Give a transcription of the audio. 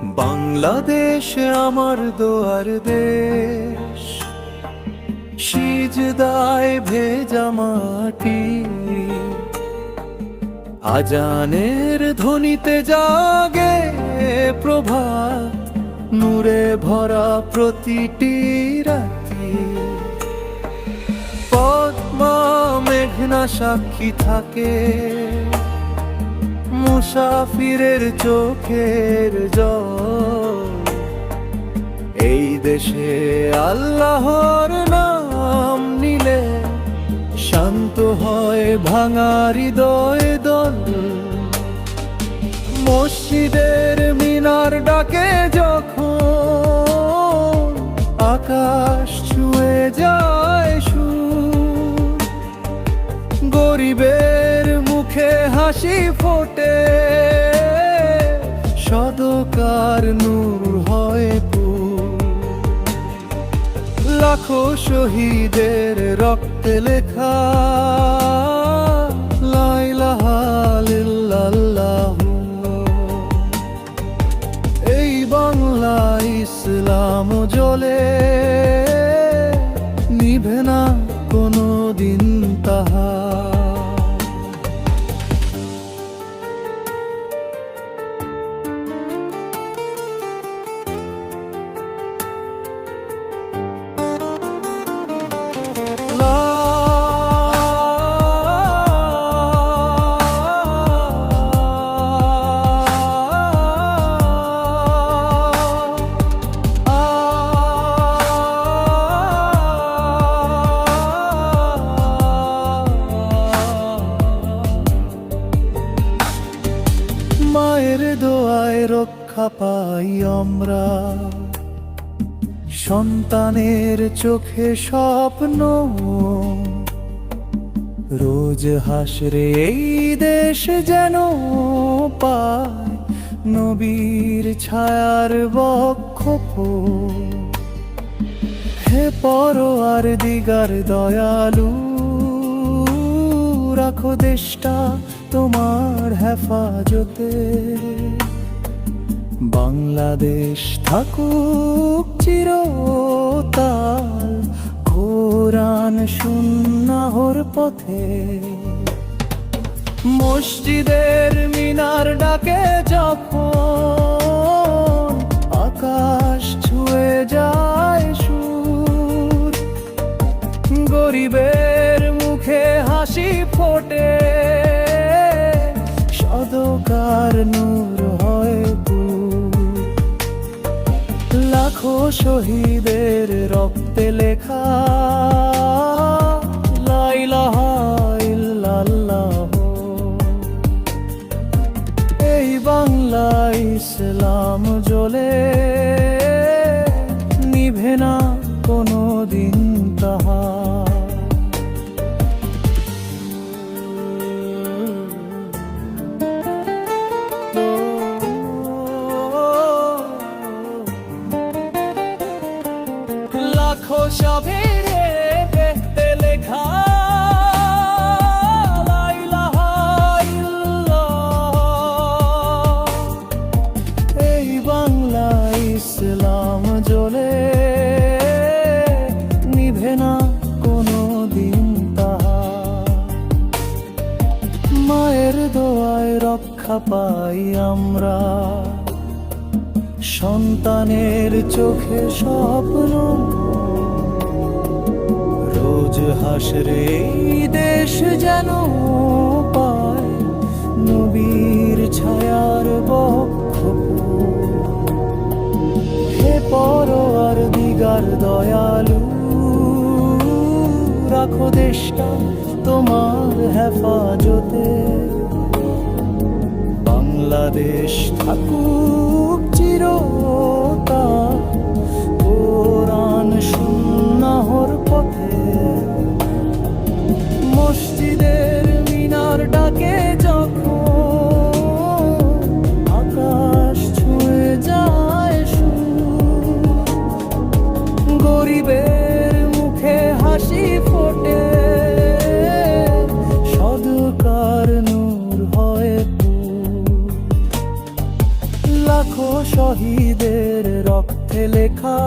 বাংলাদেশ আমার দোয়ার দেশ, সিজদায় ভেজা মাটি, আজানের ধ্বনিতে জাগে প্রভাত, নূরে ভরা প্রতিটি রাতি। পদ্মা মেঘনা সাক্ষী থাকে, মুসাফিরের চোখের জল। এই দেশে আল্লাহর নাম নিলে শান্ত হয় ভাঙা হৃদয় দল। মসজিদের মিনার ডাকে যখন আকাশ ছুঁয়ে যায় সুর, গরিবের মুখে হাসি ফোটে, সদকার নূর হয় পুর। লাখো শহীদের রক্তে লেখা লা ইলাহা ইল্লাল্লাহ। এই বাংলা ইসলাম জ্বলে, নিভে না কোনো দিন তাহা। মায়ের দোয়ায় রক্ষা পাই আমরা, সন্তানের চোখে স্বপ্ন। রোজ হাসরে এই দেশ যেন পায় নবীর ছায়ার বক্ষপট। হে পরওয়ার দিগার দয়ালু, রাখো দেশটা তোমার হেফাজতে। বাংলাদেশ থাকুক চিরকাল কোরআন সুন্নাহর পথে। মসজিদের মিনার ডাকে যখন আকাশ ছুঁয়ে যায় সুর, গরিবের মুখে হাসি ফোটে, সদকার নূর হয় পুর। লাখো শহীদের রক্তে লেখা লা ইলাহা ইল্লাল্লাহ। এই বাংলা ইসলাম জ্বলে, নিভে না কোনো দিন তাহা। লাখো শবেরে দেখতে লেখা লা ইলাহা ইল্লাল্লাহ। এই বাংলা ইসলাম জ্বলে, নিভে না কোনো দিন তাহা। মায়ের দোয়ায় রক্ষা পাই আমরা, সন্তানের চোখে স্বপ্ন। রোজ হাসরে এই দেশ যেন পায় নবীর ছায়ার বক্ষপট। হে পরওয়ার দিগার দয়ালু, রাখো দেশটা তোমার হেফাজতে। বাংলাদেশ থাকুক চিরকাল কোরআন সুন্নাহর পথে। মসজিদের মিনার ডাকে যখন আকাশ ছুঁয়ে যায় সুর, গরিবের মুখে হাসি ফোটে, সদকার নূর হয় পুর। লাখো শহীদের রক্তে লেখা।